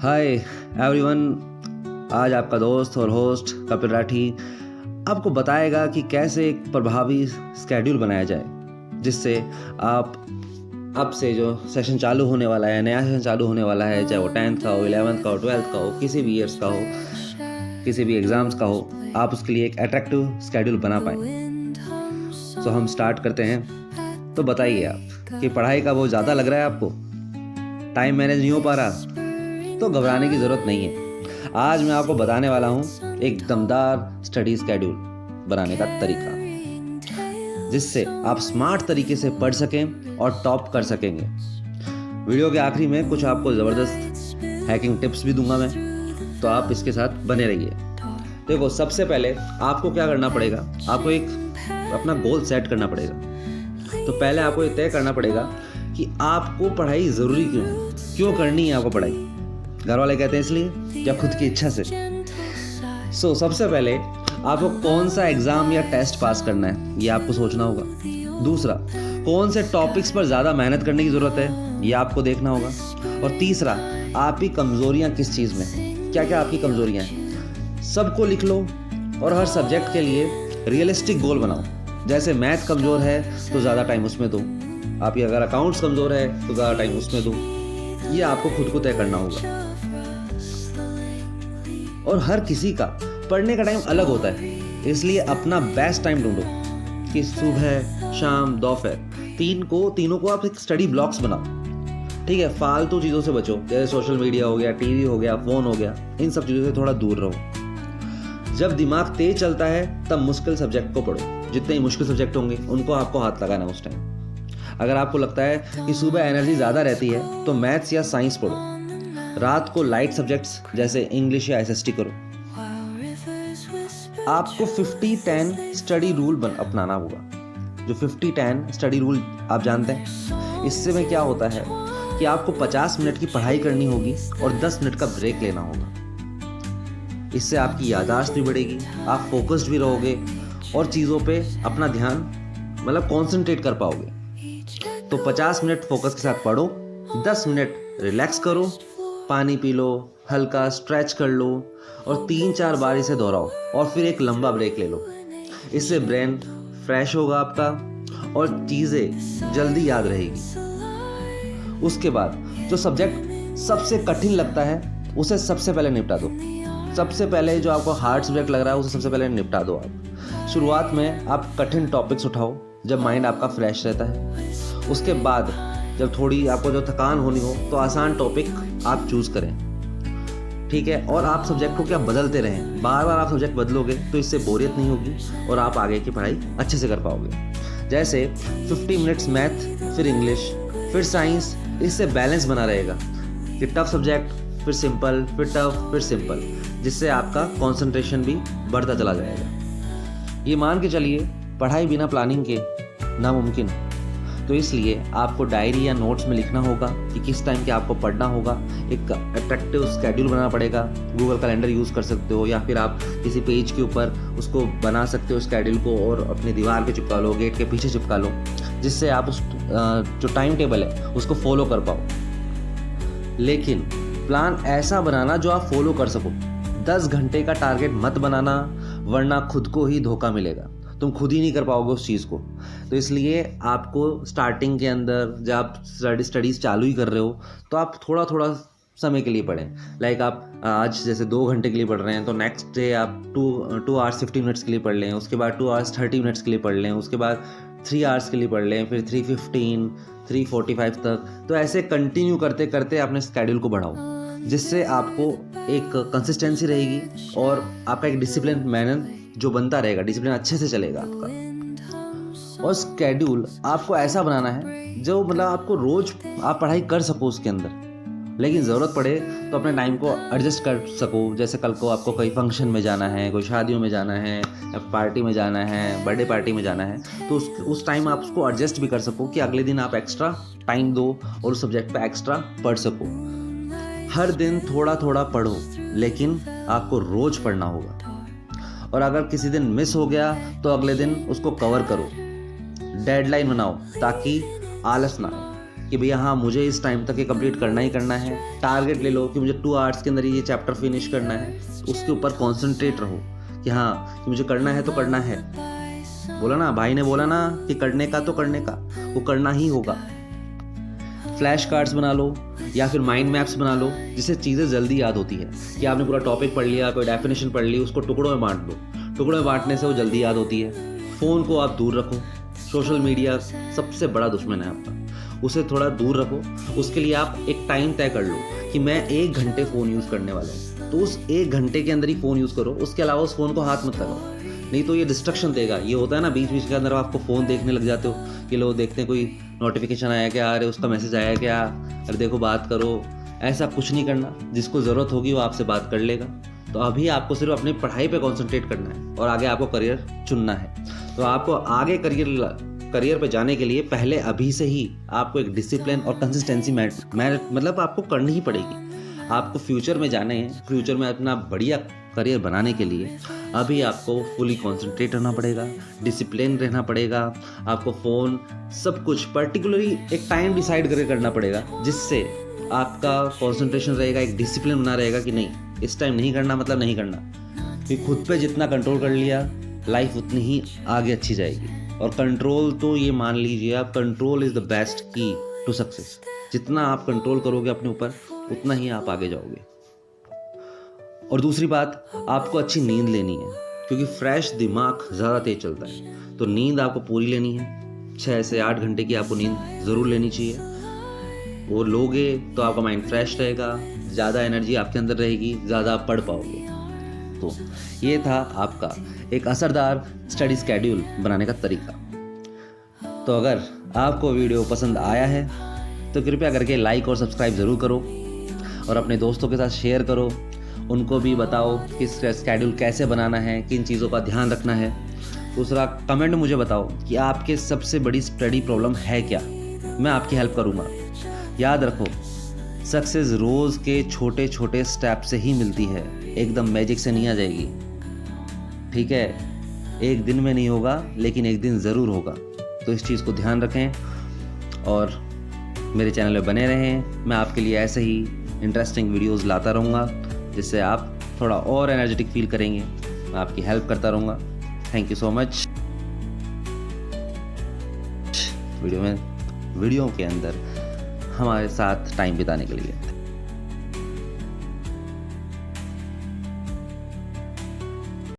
Hi everyone, आज आपका दोस्त और होस्ट कपिल राठी आपको बताएगा कि कैसे एक प्रभावी स्केड्यूल बनाया जाए, जिससे आप अब से जो सेशन चालू होने वाला है, नया सेशन चालू होने वाला है, चाहे वो 10th का हो, 11th का हो, 12th का हो, किसी भी ईयर्स का हो, किसी भी एग्ज़ाम्स का हो, आप उसके लिए एक अट्रैक्टिव स्केड्यूल बना पाएँ। तो हम स्टार्ट करते हैं। तो बताइए आप कि पढ़ाई का वो ज़्यादा लग रहा है आपको, टाइम मैनेज नहीं हो पा रहा, तो घबराने की ज़रूरत नहीं है। आज मैं आपको बताने वाला हूँ एक दमदार स्टडी स्केड्यूल बनाने का तरीका, जिससे आप स्मार्ट तरीके से पढ़ सकें और टॉप कर सकेंगे। वीडियो के आखिरी में कुछ आपको ज़बरदस्त हैकिंग टिप्स भी दूंगा मैं, तो आप इसके साथ बने रहिए। देखो, सबसे पहले आपको क्या करना पड़ेगा, आपको एक अपना गोल सेट करना पड़ेगा। तो पहले आपको ये तय करना पड़ेगा कि आपको पढ़ाई ज़रूरी क्यों है, क्यों करनी है आपको पढ़ाई। घर वाले कहते हैं इसलिए या खुद की इच्छा से। सबसे पहले आपको कौन सा एग्ज़ाम या टेस्ट पास करना है, ये आपको सोचना होगा। दूसरा, कौन से टॉपिक्स पर ज़्यादा मेहनत करने की ज़रूरत है, ये आपको देखना होगा। और तीसरा, आपकी कमज़ोरियाँ किस चीज़ में, क्या क्या आपकी कमज़ोरियाँ हैं, सबको लिख लो। और हर सब्जेक्ट के लिए रियलिस्टिक गोल बनाओ। जैसे मैथ कमज़ोर है तो ज़्यादा टाइम उसमें दो, आपकी अगर अकाउंट्स कमज़ोर है तो ज़्यादा टाइम उसमें दो। ये आपको खुद को तय करना होगा। और हर किसी का पढ़ने का टाइम अलग होता है, इसलिए अपना बेस्ट टाइम ढूंढो कि सुबह, शाम, दोपहर, तीनों को आप एक स्टडी ब्लॉक्स बनाओ। ठीक है, फालतू चीज़ों से बचो, जैसे सोशल मीडिया हो गया, टीवी हो गया, फ़ोन हो गया, इन सब चीज़ों से थोड़ा दूर रहो। जब दिमाग तेज चलता है तब मुश्किल सब्जेक्ट को पढ़ो। जितने ही मुश्किल सब्जेक्ट होंगे उनको आपको हाथ लगाना उस टाइम। अगर आपको लगता है कि सुबह एनर्जी ज़्यादा रहती है तो मैथ्स या साइंस पढ़ो। रात को लाइट सब्जेक्ट्स जैसे इंग्लिश या एसएसटी करो। आपको 50-10 स्टडी रूल अपनाना होगा। जो 50-10 स्टडी रूल आप जानते हैं, इससे में क्या होता है कि आपको 50 मिनट की पढ़ाई करनी होगी और 10 मिनट का ब्रेक लेना होगा। इससे आपकी याददाश्त भी बढ़ेगी, आप फोकस्ड भी रहोगे और चीज़ों पे अपना ध्यान कंसंट्रेट कर पाओगे। तो 50 मिनट फोकस के साथ पढ़ो, 10 मिनट रिलैक्स करो, पानी पी लो, हल्का स्ट्रेच कर लो और 3-4 बार इसे दोहराओ और फिर एक लंबा ब्रेक ले लो। इससे ब्रेन फ्रेश होगा आपका और चीज़ें जल्दी याद रहेगी। उसके बाद जो सब्जेक्ट सबसे कठिन लगता है उसे सबसे पहले निपटा दो। सबसे पहले जो आपको हार्ड सब्जेक्ट लग रहा है उसे सबसे पहले निपटा दो आप। शुरुआत में आप कठिन टॉपिक्स उठाओ जब माइंड आपका फ्रेश रहता है। उसके बाद जब थोड़ी आपको जो थकान होनी हो तो आसान टॉपिक आप चूज़ करें। ठीक है, और आप सब्जेक्ट को क्या बदलते रहें। बार बार आप सब्जेक्ट बदलोगे तो इससे बोरियत नहीं होगी और आप आगे की पढ़ाई अच्छे से कर पाओगे। जैसे 50 मिनट्स मैथ, फिर इंग्लिश, फिर साइंस। इससे बैलेंस बना रहेगा कि टफ सब्जेक्ट, फिर सिंपल, फिर टफ, फिर सिंपल, जिससे आपका कंसंट्रेशन भी बढ़ता चला जाएगा। ये मान के चलिए, पढ़ाई बिना प्लानिंग के नामुमकिन। तो इसलिए आपको डायरी या नोट्स में लिखना होगा कि किस टाइम के आपको पढ़ना होगा। एक अट्रैक्टिव स्केड्यूल बनाना पड़ेगा। गूगल कैलेंडर यूज़ कर सकते हो या फिर आप किसी पेज के ऊपर उसको बना सकते हो स्केड्यूल को, और अपनी दीवार पे चिपका लो, गेट के पीछे चिपका लो, जिससे आप उस जो टाइम टेबल है उसको फॉलो कर पाओ। लेकिन प्लान ऐसा बनाना जो आप फॉलो कर सको। 10 घंटे का टारगेट मत बनाना, वरना खुद को ही धोखा मिलेगा। तुम खुद ही नहीं कर पाओगे उस चीज़ को। तो इसलिए आपको स्टार्टिंग के अंदर जब आप स्टडीज़ चालू ही कर रहे हो तो आप थोड़ा थोड़ा समय के लिए पढ़ें। लाइक आप आज जैसे 2 घंटे के लिए पढ़ रहे हैं तो नेक्स्ट डे आप 2 आवर्स 50 मिनट्स के लिए पढ़ लें, उसके बाद 2 आवर्स 30 मिनट्स के लिए पढ़ लें, उसके बाद 3 आवर्स के लिए पढ़ लें, फिर 3:15, 3:45 तक। तो ऐसे कंटिन्यू करते करते अपने स्केड्यूल को बढ़ाओ, जिससे आपको एक कंसिस्टेंसी रहेगी और आपका एक डिसिप्लिन मैनर जो बनता रहेगा, डिसिप्लिन अच्छे से चलेगा आपका। और स्केड्यूल आपको ऐसा बनाना है जो आपको रोज आप पढ़ाई कर सको उसके अंदर, लेकिन ज़रूरत पड़े तो अपने टाइम को एडजस्ट कर सको। जैसे कल को आपको कोई फंक्शन में जाना है, कोई शादियों में जाना है, या पार्टी में जाना है, बर्थडे पार्टी में जाना है, तो उस टाइम आप उसको एडजस्ट भी कर सको कि अगले दिन आप एक्स्ट्रा टाइम दो और उस सब्जेक्ट पे एक्स्ट्रा पढ़ सको। हर दिन थोड़ा थोड़ा पढ़ो, लेकिन आपको रोज़ पढ़ना होगा। और अगर किसी दिन मिस हो गया तो अगले दिन उसको कवर करो। डेडलाइन बनाओ ताकि आलस ना आए। कि भैया हाँ मुझे इस टाइम तक ये कंप्लीट करना ही करना है। टारगेट ले लो कि मुझे 2 आवर्स के अंदर ये चैप्टर फिनिश करना है, उसके ऊपर कॉन्सेंट्रेट रहो कि हाँ कि मुझे करना है तो करना है। बोला ना, भाई ने बोला ना कि करने का तो करने का, वो करना ही होगा। फ्लैश कार्ड्स बना लो या फिर माइंड मैप्स बना लो, जिससे चीज़ें जल्दी याद होती है कि आपने पूरा टॉपिक पढ़ लिया, कोई डेफिनेशन पढ़ ली, उसको टुकड़ों में बांट दो। टुकड़ों में बांटने से वो जल्दी याद होती है। फ़ोन को आप दूर रखो, सोशल मीडिया सबसे बड़ा दुश्मन है आपका, उसे थोड़ा दूर रखो। उसके लिए आप एक टाइम तय कर लो कि मैं 1 घंटे फ़ोन यूज़ करने वाला हूँ, तो उस 1 घंटे के अंदर ही फ़ोन यूज़ करो। उसके अलावा उस फ़ोन को हाथ मत लगाओ, नहीं तो ये डिस्ट्रक्शन देगा। ये होता है ना बीच बीच के अंदर आपको फ़ोन देखने लग जाते हो कि लोग देखते हैं कोई नोटिफिकेशन आया क्या, अरे उसका मैसेज आया क्या, अरे देखो बात करो। ऐसा कुछ नहीं करना, जिसको ज़रूरत होगी वो आपसे बात कर लेगा। तो अभी आपको सिर्फ अपनी पढ़ाई पे कंसंट्रेट करना है और आगे आपको करियर चुनना है। तो आपको आगे करियर पे जाने के लिए पहले अभी से ही आपको एक डिसिप्लिन और कंसिस्टेंसी मतलब आपको करनी ही पड़ेगी। आपको फ्यूचर में जाने हैं, फ्यूचर में अपना बढ़िया करियर बनाने के लिए अभी आपको फुली कंसंट्रेट रहना पड़ेगा, डिसिप्लिन रहना पड़ेगा। आपको फ़ोन सब कुछ पर्टिकुलरली एक टाइम डिसाइड करके करना पड़ेगा, जिससे आपका कंसंट्रेशन रहेगा, एक डिसिप्लिन बना रहेगा कि नहीं इस टाइम नहीं करना मतलब नहीं करना। कि खुद पे जितना कंट्रोल कर लिया लाइफ उतनी ही आगे अच्छी जाएगी। और कंट्रोल तो ये मान लीजिए आप, कंट्रोल इज़ द बेस्ट की टू सक्सेस। जितना आप कंट्रोल करोगे अपने ऊपर उतना ही आप आगे जाओगे। और दूसरी बात, आपको अच्छी नींद लेनी है, क्योंकि फ्रेश दिमाग ज़्यादा तेज चलता है। तो नींद आपको पूरी लेनी है, 6 से 8 घंटे की आपको नींद ज़रूर लेनी चाहिए। वो लोगे तो आपका माइंड फ्रेश रहेगा, ज़्यादा एनर्जी आपके अंदर रहेगी, ज़्यादा आप पढ़ पाओगे। तो ये था आपका एक असरदार स्टडी स्केड्यूल बनाने का तरीका। तो अगर आपको वीडियो पसंद आया है तो कृपया करके लाइक और सब्सक्राइब ज़रूर करो और अपने दोस्तों के साथ शेयर करो। उनको भी बताओ कि स्केड्यूल कैसे बनाना है, किन चीज़ों का ध्यान रखना है। दूसरा, कमेंट मुझे बताओ कि आपके सबसे बड़ी स्टडी प्रॉब्लम है क्या, मैं आपकी हेल्प करूँगा। याद रखो, सक्सेस रोज़ के छोटे छोटे स्टेप से ही मिलती है, एकदम मैजिक से नहीं आ जाएगी। ठीक है, एक दिन में नहीं होगा लेकिन एक दिन ज़रूर होगा। तो इस चीज़ को ध्यान रखें और मेरे चैनल में बने रहें। मैं आपके लिए ऐसे ही इंटरेस्टिंग वीडियोस लाता रहूँगा, जिससे आप थोड़ा और एनर्जेटिक फील करेंगे। मैं आपकी हेल्प करता रहूँगा। Thank you so much. Video के अंदर हमारे साथ टाइम बिताने के लिए।